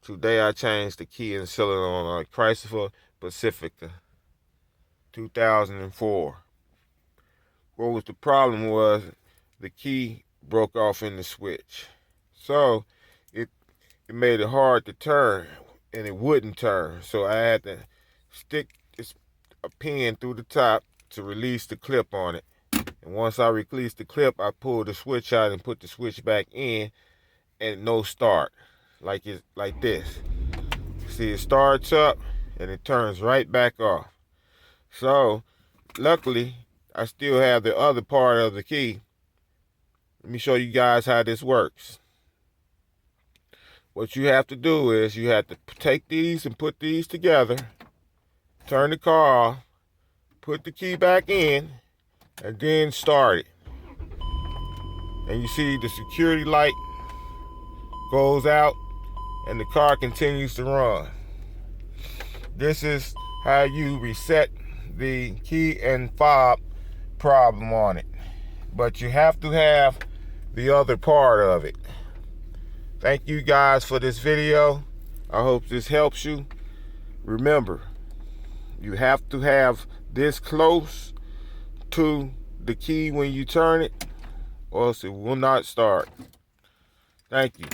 Today I changed the key and cylinder on a Chrysler Pacifica 2004. What was the problem was the key broke off in the switch. So it made it hard to turn, and it wouldn't turn. So I had to stick a pin through the top to release the clip on it. And once I released the clip, I pulled the switch out and put the switch back in, and no start. Like this. See, it starts up and it turns right back off. So luckily I still have the other part of the key. Let me show you guys how this works. What you have to do is you have to take these and put these together, turn the car off, put the key back in, and then start it. And you see the security light goes out and the car continues to run. This is how you reset the key and fob problem on it. But you have to have the other part of it. Thank you guys for this video. I hope this helps you. Remember, you have to have this close to the key when you turn it, or else it will not start. Thank you.